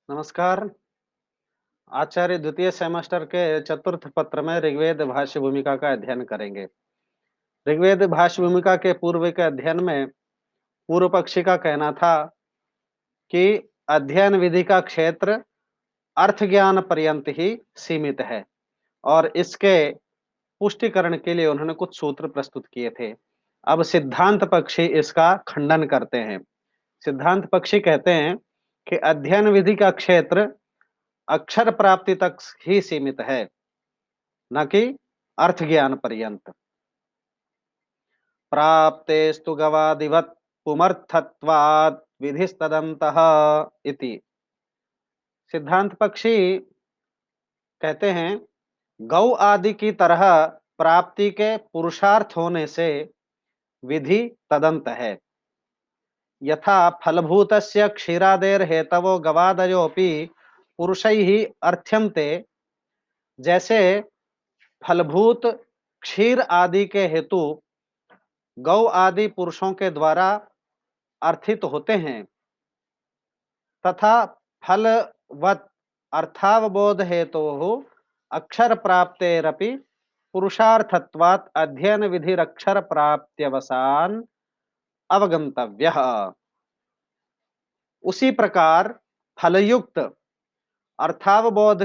नमस्कार। आचार्य द्वितीय सेमेस्टर के चतुर्थ पत्र में ऋग्वेद भाष्य भूमिका का अध्ययन करेंगे। ऋग्वेद भाष्य भूमिका के पूर्व के अध्ययन में पूर्व पक्षी का कहना था कि अध्ययन विधि का क्षेत्र अर्थ ज्ञान पर्यंत ही सीमित है और इसके पुष्टिकरण के लिए उन्होंने कुछ सूत्र प्रस्तुत किए थे। अब सिद्धांत पक्षी इसका खंडन करते हैं। सिद्धांत पक्षी कहते हैं कि अध्ययन विधि का क्षेत्र अक्षर प्राप्ति तक ही सीमित है, न कि अर्थ ज्ञान पर्यंत। प्राप्तेस्तु गवादिवत् पुमर्थत्वात् विधिस्तदन्तः इति। सिद्धांत पक्षी कहते हैं गौ आदि की तरह प्राप्ति के पुरुषार्थ होने से विधि तदंत है। यथा फलभूतस्य क्षीरादेर हेतवो गवादयोपि पुरुषैः अर्थ्यन्ते, जैसे फलभूत क्षीर आदि के हेतु गौ आदि पुरुषों के द्वारा अर्थित होते हैं, तथा फलवत् अर्थावबोध हेतोः अक्षर प्राप्तेरपि पुरुषार्थत्वात् अध्ययन विधिरक्षर प्राप्त्यवसान अवगंतव्यः। उसी प्रकार फलयुक्त अर्थावबोध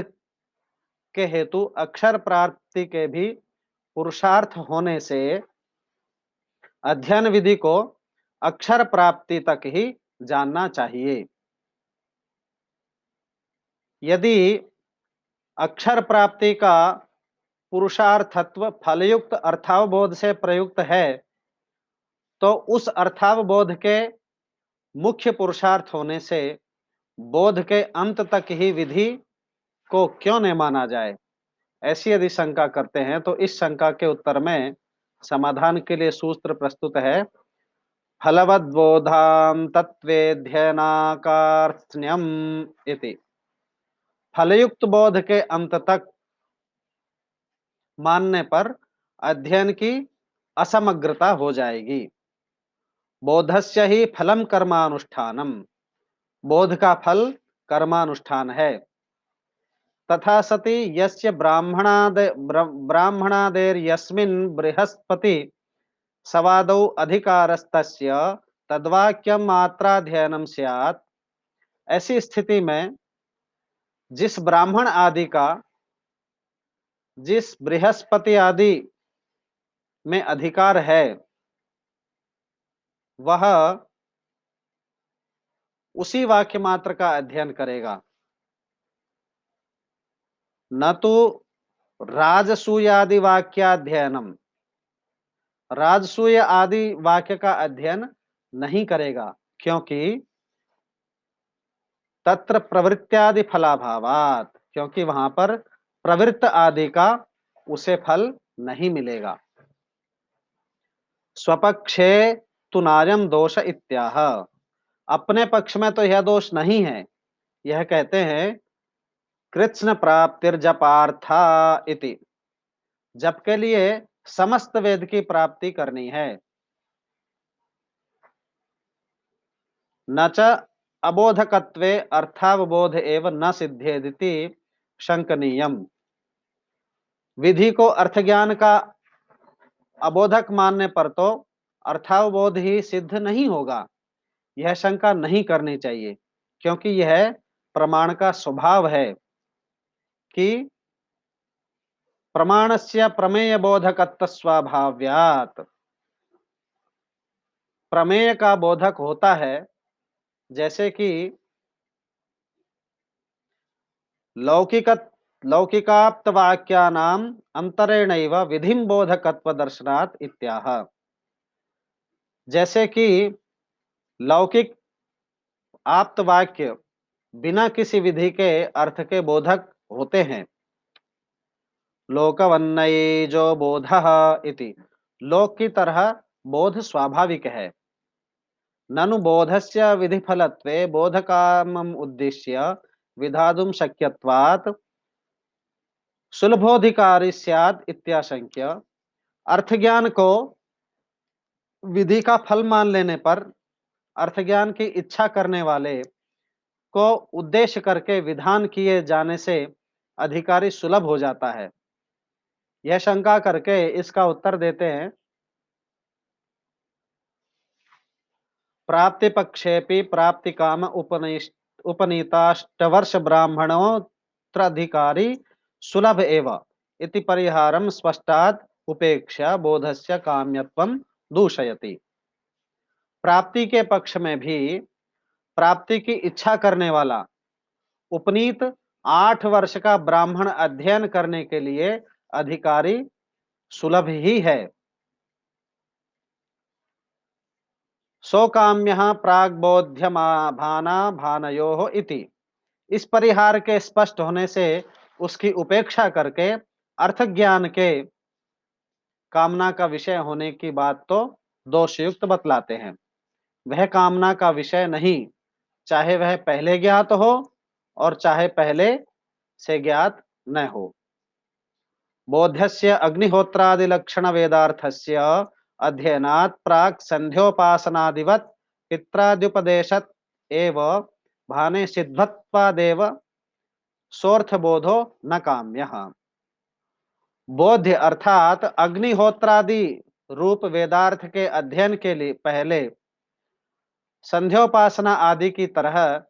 के हेतु अक्षर प्राप्ति के भी पुरुषार्थ होने से अध्ययन विधि को अक्षर प्राप्ति तक ही जानना चाहिए। यदि अक्षर प्राप्ति का पुरुषार्थत्व फलयुक्त अर्थावबोध से प्रयुक्त है, तो उस अर्थावबोध के मुख्य पुरुषार्थ होने से बोध के अंत तक ही विधि को क्यों नहीं माना जाए? ऐसी यदि शंका करते हैं तो इस शंका के उत्तर में समाधान के लिए सूत्र प्रस्तुत है। फलवद्बोधां तत्वेऽध्ययनाकार्त्स्न्यम् इति। फलयुक्त बोध के अंत तक मानने पर अध्ययन की असमग्रता हो जाएगी। बोधस्य ही फलम कर्मानुष्ठानम। बोध का फल कर्मानुष्ठान है। तथा सति यस्य ब्राह्मणादेर्यस्मिन् बृहस्पति सवादौ अधिकारस्तस्य तद्वाक्यम मात्राध्ययनम स्यात्। ऐसी स्थिति में जिस ब्राह्मण आदि का जिस बृहस्पति आदि में अधिकार है, वह उसी वाक्य मात्र का अध्ययन करेगा, न तो राजसूयादि वाक्याध्ययनम। राजसूय आदि वाक्य का अध्ययन नहीं करेगा, क्योंकि तत्र प्रवृत्त्यादि फलाभावात, क्योंकि वहां पर प्रवृत्त आदि का उसे फल नहीं मिलेगा। स्वपक्षे तु नायम दोष इत्याह। अपने पक्ष में तो यह दोष नहीं है। यह कहते हैं कृत्स्न प्राप्तिर्जपार्था इति। जप के लिए समस्त वेद की प्राप्ति करनी है। न च अबोधकत्वे अर्थावबोध एव न सिद्धेदिति शंकनीयम। विधि को अर्थ ज्ञान का अबोधक मानने पर तो अर्थावबोध ही सिद्ध नहीं होगा। यह शंका नहीं करनी चाहिए, क्योंकि यह प्रमाण का स्वभाव है कि प्रमाणस्य प्रमेय बोधकत्व स्वाभाव्यात्। प्रमेय का बोधक होता है, जैसे कि लौकिक लौकिकाप्तवाक्यानाम अंतरेणैव विधिं बोधकत्व दर्शनात् इत्याह। जैसे कि लौकिक आप्त वाक्य बिना किसी विधि के अर्थ के बोधक होते हैं। लोकवन्नयेजो बोधः इति। लोक की तरह बोध स्वाभाविक है। ननु बोधस्य विधिफलत्वे बोधकामम् उद्दिश्य विधातुं शक्यत्वात् सुलभोधिकारी स्यात् इत्याशंक्य। अर्थ ज्ञान को विधि का फल मान लेने पर अर्थ ज्ञान की इच्छा करने वाले को उद्देश्य करके विधान किए जाने से अधिकारी सुलभ हो जाता है। यह शंका करके इसका उत्तर देते हैं, प्राप्ति पक्षेपि प्राप्ति काम उपनीताष्टवर्ष ब्राह्मणोऽत्राधिकारी सुलभ एव इति परिहारं स्पष्टात् उपेक्षा बोधस्य काम्यत्वं दूषयति। प्राप्ति के पक्ष में भी प्राप्ति की इच्छा करने वाला उपनीत 8 वर्ष का ब्राह्मण अध्ययन करने के लिए अधिकारी सुलभ ही है। सो काम्यः प्राग्बोध्यमाभानाभानयोः इति। इस परिहार के स्पष्ट होने से उसकी उपेक्षा करके अर्थ ज्ञान के कामना का विषय होने की बात तो दोषयुक्त बतलाते हैं। वह कामना का विषय नहीं, चाहे वह पहले ज्ञात हो और चाहे पहले से ज्ञात न हो। बोध्यस्य अग्निहोत्रादिलक्षण वेदार्थस्य अध्ययनात् प्राक् संध्योपासनादिवत् पित्राद्युपदेशत एव भाने सिद्धत्वादेव सोर्थबोधो न काम्यः। बोध्य अर्थात अग्निहोत्रादि रूप वेदार्थ के अध्ययन के लिए पहले संध्योपासना आदि की तरह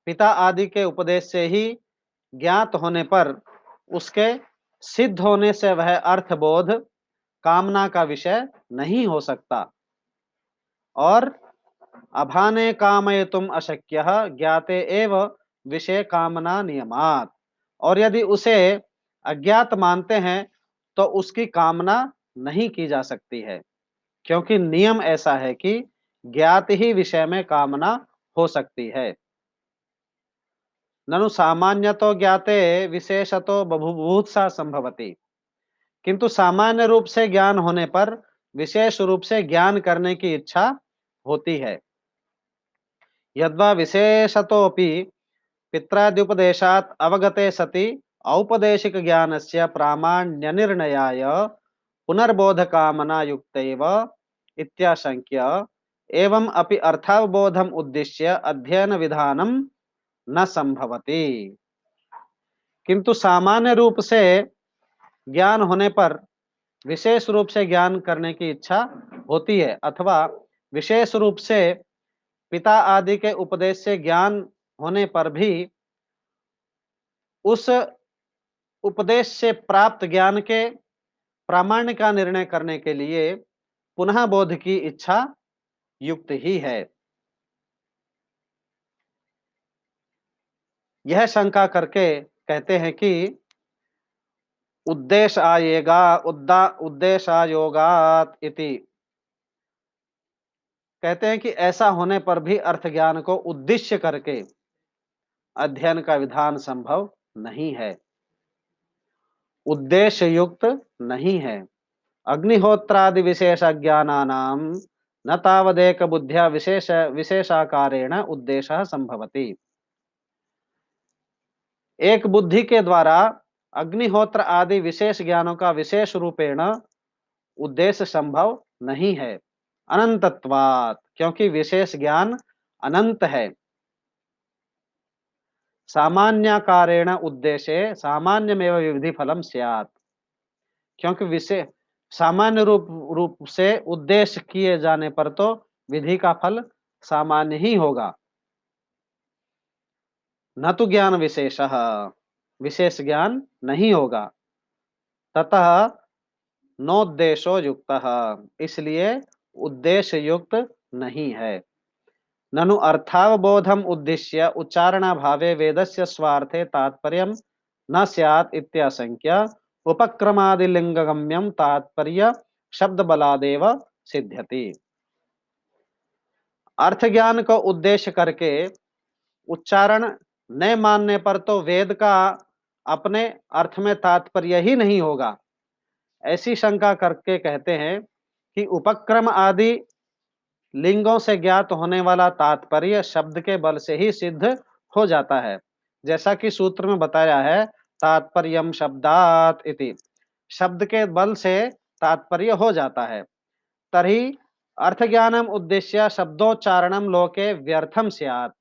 पिता आदि के उपदेश से ही ज्ञात होने पर उसके सिद्ध होने से वह अर्थबोध कामना का विषय नहीं हो सकता। और अभाने कामयितुम अशक्यः ज्ञाते एव विषय कामना नियमात्। और यदि उसे अज्ञात मानते हैं तो उसकी कामना नहीं की जा सकती है, क्योंकि नियम ऐसा है कि ज्ञात ही विषय में कामना हो सकती है। ननु सामान्यतो ज्ञाते विशेषतो बभूवुत्सा संभवति। किंतु सामान्य रूप से ज्ञान होने पर विशेष रूप से ज्ञान करने की इच्छा होती है। यद्वा विशेषतोपि पित्राद्युपदेशात् अवगते सति औपदेशिक ज्ञानस्य प्रामाण्यनिर्णयाय पुनर्बोधकामना युक्तैव इत्याशंक्य एवं अपि अर्थावबोधम उद्देश्य अध्ययन विधानम न संभवति। किंतु सामान्य रूप से ज्ञान होने पर विशेष रूप से ज्ञान करने की इच्छा होती है, अथवा विशेष रूप से पिता आदि के उपदेश से ज्ञान होने पर भी उस उपदेश से प्राप्त ज्ञान के प्रामाण्य का निर्णय करने के लिए पुनः बोध की इच्छा युक्त ही है। यह शंका करके कहते हैं कि उद्देश्य आएगा उद्देश्य आयोगात इति। कहते हैं कि ऐसा होने पर भी अर्थ ज्ञान को उद्देश्य करके अध्ययन का विधान संभव नहीं है, उद्देश्य युक्त नहीं है। अग्निहोत्रादि विशेष ज्ञानानाम न तावदेक बुद्धिया विशेषाकारेण उद्देश्य संभवति। एक बुद्धि के द्वारा अग्निहोत्र आदि विशेष ज्ञानों का विशेष रूपेण उद्देश्य संभव नहीं है। अनंतत्वात्, क्योंकि विशेष ज्ञान अनंत है। सामान्याकारेण उद्देश्य सामान्यमेव विधि फलम स्यात्, क्योंकि विशेष सामान्य रूप से उद्देश्य किए जाने पर तो विधि का फल सामान्य ही होगा। न तो ज्ञान विशेष, विशेष ज्ञान नहीं होगा। ततः नोद्देशो युक्त, इसलिए उद्देश्य युक्त नहीं है। ननु अर्थावबोधम उद्देश्य उच्चारणाभावे वेदस्य स्वार्थे तात्पर्यं न स्यात् इत्याशंक्य उपक्रमादिलिंगगम्यं तात्पर्य शब्द बलादेव सिद्ध्यति। अर्थ ज्ञान को उद्देश्य करके उच्चारण न मानने पर तो वेद का अपने अर्थ में तात्पर्य ही नहीं होगा। ऐसी शंका करके कहते हैं कि उपक्रम आदि लिंगों से ज्ञात होने वाला तात्पर्य शब्द के बल से ही सिद्ध हो जाता है। जैसा कि सूत्र में बताया है, तात्पर्यम शब्दात इति। शब्द के बल से तात्पर्य हो जाता है। तर्हि अर्थ ज्ञानम उद्देश्य शब्दोच्चारणम लोके व्यर्थम स्यात्।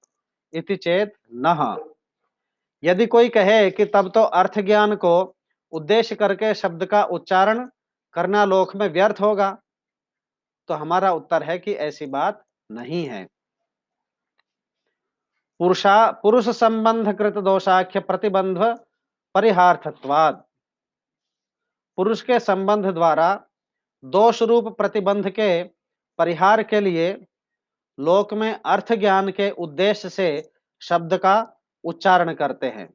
इति चेत नः। यदि कोई कहे कि तब तो अर्थ ज्ञान को उद्देश्य करके शब्द का उच्चारण करना लोक में व्यर्थ होगा, तो हमारा उत्तर है कि ऐसी बात नहीं है। पुरुष संबंध कृत दोषाख्य प्रतिबंध परिहार्थत्वाद। पुरुष के संबंध द्वारा दोष रूप प्रतिबंध के परिहार के लिए लोक में अर्थ ज्ञान के उद्देश्य से शब्द का उच्चारण करते हैं।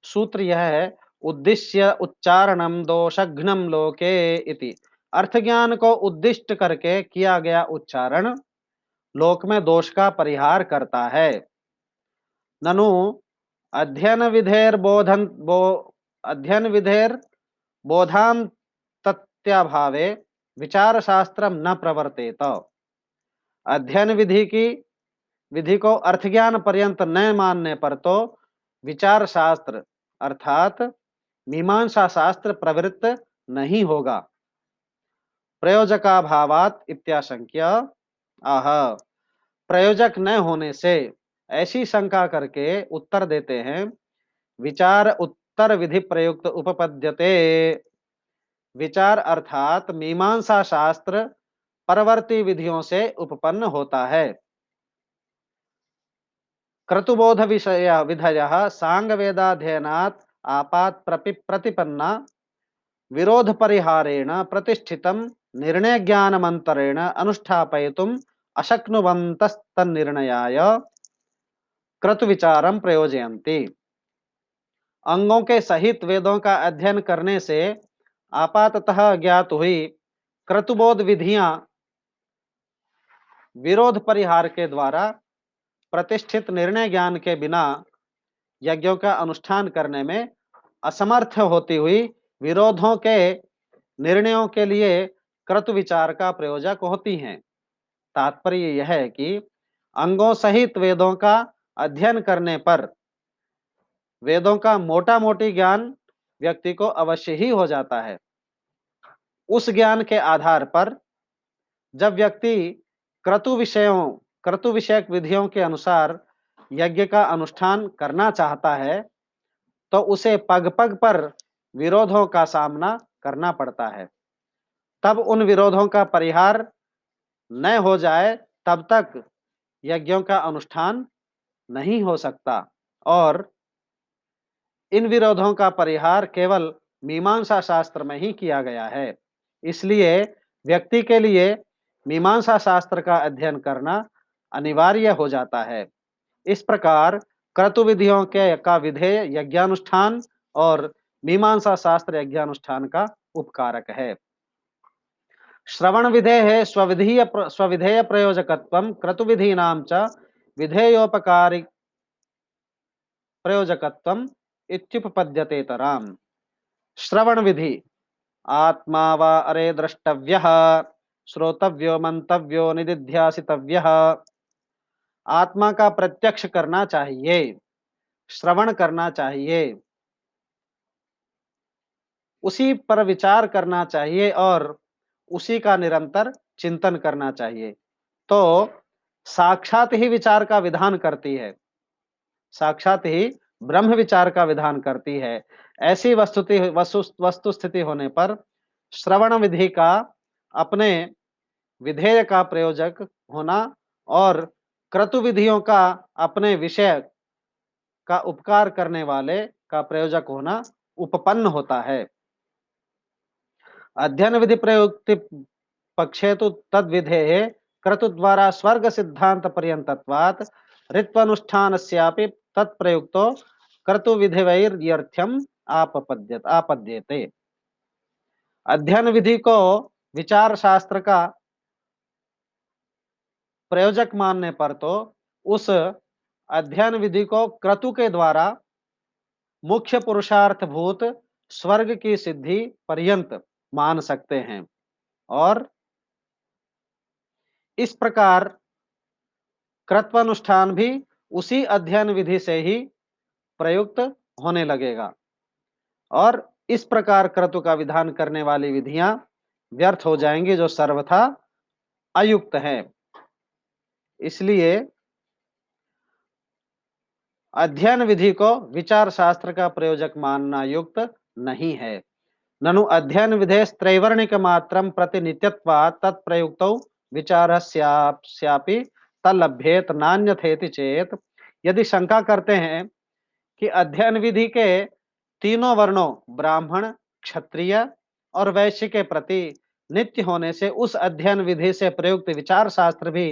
सूत्र यह है, उद्देश्य उच्चारणम दोषघ्नम लोके इति। अर्थ ज्ञान को उद्दिष्ट करके किया गया उच्चारण लोक में दोष का परिहार करता है। ननु अध्ययन विधेर बोधन अध्ययन विधेर बोधान तत्याभावे विचार शास्त्रम न प्रवर्तेत। अध्ययन विधि को अर्थ ज्ञान पर्यंत न मानने पर तो विचार शास्त्र अर्थात मीमांसा शास्त्र प्रवृत्त नहीं होगा। प्रयोजकाभावात इत्याशंक्य आह। प्रयोजक न होने से ऐसी शंका करके उत्तर देते हैं, विचार उत्तर विधि प्रयुक्त उपपद्यते। विचार अर्थात मीमांसा शास्त्र परवर्ती विधियों से उपपन्न होता है। क्रतुबोध विषय विधयः सांग वेदाध्ययनात् आपात प्रतिपन्ना विरोध परिहारेण प्रतिष्ठितम निर्णय ज्ञानमंतरेण अनुष्ठापयितुम अशक्नुवन्तस्तन्निर्णयाय क्रतु विचारम प्रयोजयन्ति। अंगों के सहित वेदों का अध्ययन करने से आपाततः ज्ञात हुई क्रतुबोध विधियां विरोध परिहार के द्वारा प्रतिष्ठित निर्णय ज्ञान के बिना यज्ञों का अनुष्ठान करने में असमर्थ होती हुई विरोधों के निर्णयों के लिए क्रतु विचार का प्रयोजक होती हैं। तात्पर्य यह है कि अंगों सहित वेदों का अध्ययन करने पर वेदों का मोटा मोटी ज्ञान व्यक्ति को अवश्य ही हो जाता है। उस ज्ञान के आधार पर जब व्यक्ति क्रतु विषयक विधियों के अनुसार यज्ञ का अनुष्ठान करना चाहता है, तो उसे पग पग पर विरोधों का सामना करना पड़ता है। तब उन विरोधों का परिहार न हो जाए तब तक यज्ञों का अनुष्ठान नहीं हो सकता, और इन विरोधों का परिहार केवल मीमांसा शास्त्र में ही किया गया है। इसलिए व्यक्ति के लिए मीमांसा शास्त्र का अध्ययन करना अनिवार्य हो जाता है। इस प्रकार क्रतु विधियों के का विधेय यज्ञानुष्ठान और मीमांसा शास्त्र यज्ञानुष्ठान का उपकारक है। श्रवण विधेय स्वविधेय प्रयोजकत्वम क्रतुविधीनां च विधेयोपकारी प्रयोजकत्वम इत्युपपद्यतेतराम। श्रवण विधि आत्मा वा अरे द्रष्टव्यः श्रोतव्यो मंतव्यो निदिध्यासितव्यः। आत्मा का प्रत्यक्ष करना चाहिए, श्रवण करना चाहिए, उसी पर विचार करना चाहिए और उसी का निरंतर चिंतन करना चाहिए। तो साक्षात ही विचार का विधान करती है, साक्षात ही ब्रह्म विचार का विधान करती है। ऐसी वस्तु स्थिति होने पर श्रवण विधि का अपने विधेय का प्रयोजक होना और क्रतु विधियों का अपने विषय का उपकार करने वाले का प्रयोजक होना उपपन्न होता है। अध्ययन विधि प्रयुक्ति पक्षे तो तद विधेय क्रतु द्वारा स्वर्ग सिद्धांत पर्यंतत्वात् ऋत्वनुष्ठानस्यापि तत्प्रयुक्तो क्रतु विधिवैर्यर्थ्यम आपद्यते। अध्ययन विधि को विचार शास्त्र का प्रयोजक मानने पर तो उस अध्ययन विधि को क्रतु के द्वारा मुख्य पुरुषार्थ भूत स्वर्ग की सिद्धि पर्यंत मान सकते हैं, और इस प्रकार कृत्वानुष्ठान भी उसी अध्ययन विधि से ही प्रयुक्त होने लगेगा, और इस प्रकार क्रतु का विधान करने वाली विधियां व्यर्थ हो जाएंगी जो सर्वथा अयुक्त हैं। इसलिए अध्ययन विधि को विचार शास्त्र का प्रयोजक मानना युक्त नहीं है। ननु अध्ययन विधेस्त्रैवर्णिक मात्रं प्रतिनित्यत्वात् तत्प्रयुक्तौ विचारस्यापि तल्लभ्येत नान्यथेति चेत। यदि शंका करते हैं कि अध्ययन विधि के तीनों वर्णों ब्राह्मण, क्षत्रिय और वैश्य के प्रति नित्य होने से उस अध्ययन विधि से प्रयुक्त विचार शास्त्र भी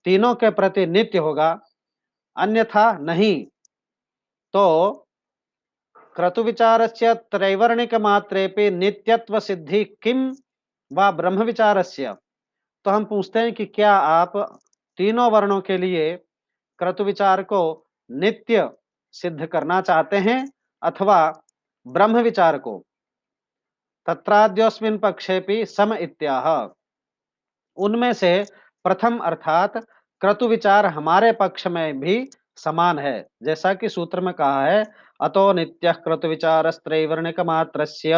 तीनों के प्रति नित्य होगा, अन्यथा नहीं। तो क्रतुविचारस्य त्रैवर्णिकमात्रेपि नित्यत्वसिद्धि किं वा ब्रह्मविचारस्य। तो हम पूछते हैं कि क्या आप तीनों वर्णों के लिए क्रतुविचार को नित्य सिद्ध करना चाहते हैं अथवा ब्रह्म विचार को। तत्राद्योऽस्मिन् पक्षेपि सम इत्याह। उनमें से प्रथम अर्थात क्रतु विचार हमारे पक्ष में भी समान है, जैसा कि सूत्र में कहा है अतो नित्यः क्रतु विचारस्त्रैवर्णिक मात्रस्य।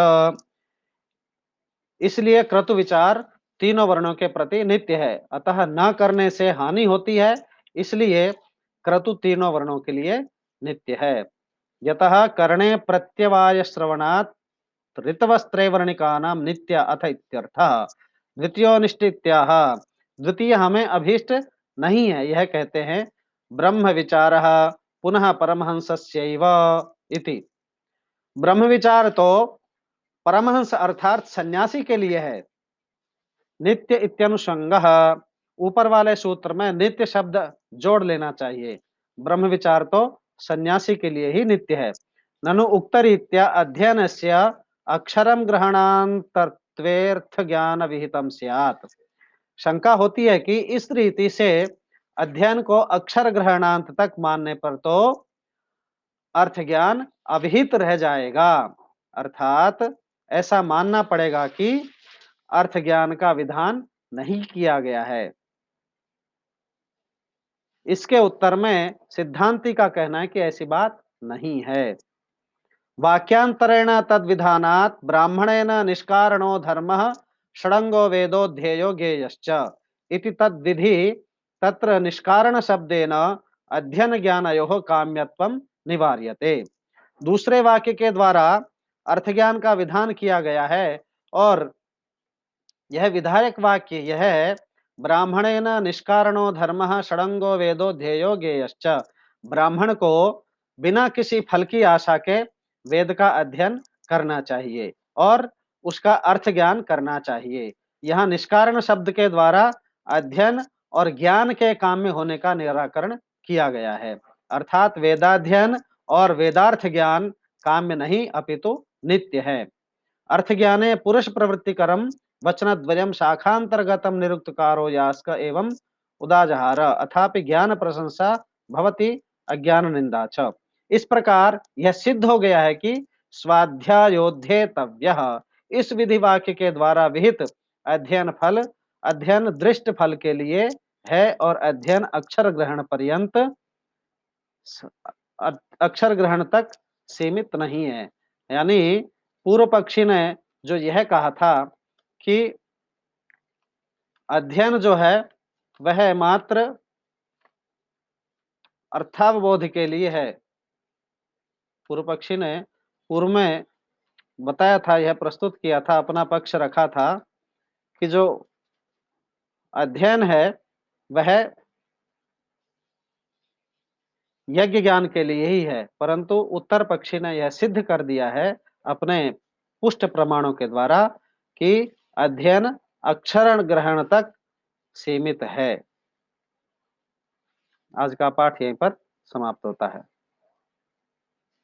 इसलिए क्रतु विचार तीनों वर्णों के प्रति नित्य है, अतः न करने से हानि होती है, इसलिए क्रतु तीनों वर्णों के लिए नित्य है। यतः करणे प्रत्यवाय श्रवणात् ऋतवस्त्रैवर्णिकानां नित्य अथ इत्यर्थः। द्वितीयोनिष्टित्याह। द्वितीय हमें अभीष्ट नहीं है, यह कहते हैं ब्रह्म विचारः पुनः परमहंसस्यैव इति। ब्रह्म विचार तो परमहंस अर्थात सन्यासी के लिए है। नित्य इत्यनुषंगः, ऊपर वाले सूत्र में नित्य शब्द जोड़ लेना चाहिए। ब्रह्म विचार तो सन्यासी के लिए ही नित्य है। ननु उक्तरीत्या अध्ययनस्य अक्षरम ग्रहणांतत्वेर्थ ज्ञान विहितम स्यात्। शंका होती है कि इस रीति से अध्ययन को अक्षर ग्रहणांत तक मानने पर तो अर्थ ज्ञान अभिहित रह जाएगा, अर्थात ऐसा मानना पड़ेगा कि अर्थ ज्ञान का विधान नहीं किया गया है। इसके उत्तर में सिद्धांती का कहना है कि ऐसी बात नहीं है। वाक्यांतरेण तद्विधानात् ब्राह्मणेन निष्कारणो धर्मः षडंगो वेदोध्येयो ज्ञेयश्च इति तद्विधि तत्र निष्कारण शब्देन अध्ययन ज्ञानयोः काम्यत्वं निवार्यते। दूसरे वाक्य के द्वारा अर्थ ज्ञान का विधान किया गया है और यह विधायक वाक्य यह है ब्राह्मणेन निष्कारणो धर्मः षडंगो वेदो ध्येयो ज्ञेयश्च। ब्राह्मण को बिना किसी फल की आशा के वेद का अध्ययन करना चाहिए और उसका अर्थ ज्ञान करना चाहिए। यहाँ निष्कारण शब्द के द्वारा अध्ययन और ज्ञान के काम में होने का निराकरण किया गया है, अर्थात वेदाध्ययन और वेदार्थ ज्ञान काम में नहीं अपितु नित्य है। अर्थ ज्ञाने पुरुष प्रवृत्तिकरम वचनद्वयम् शाखांतर्गतम निरुक्तकारो यास्क एवं उदाजहार अथापि ज्ञान प्रशंसा भवति अज्ञान निंदा च। इस प्रकार यह सिद्ध हो गया है कि स्वाध्यायोध्येतव्यः इस विधि वाक्य के द्वारा विहित अध्ययन फल अध्ययन दृष्ट फल के लिए है और अध्ययन अक्षर ग्रहण पर्यंत अक्षर ग्रहण तक सीमित नहीं है। यानी पूर्व पक्षी ने जो यह कहा था कि अध्ययन जो है वह मात्र अर्थावबोध के लिए है। पूर्व पक्षी ने पूर्व में बताया था, यह प्रस्तुत किया था, अपना पक्ष रखा था कि जो अध्ययन है वह यज्ञ ज्ञान के लिए ही है, परंतु उत्तर पक्षी ने यह सिद्ध कर दिया है अपने पुष्ट प्रमाणों के द्वारा कि अध्ययन अक्षरण ग्रहण तक सीमित है। आज का पाठ यहीं पर समाप्त होता है।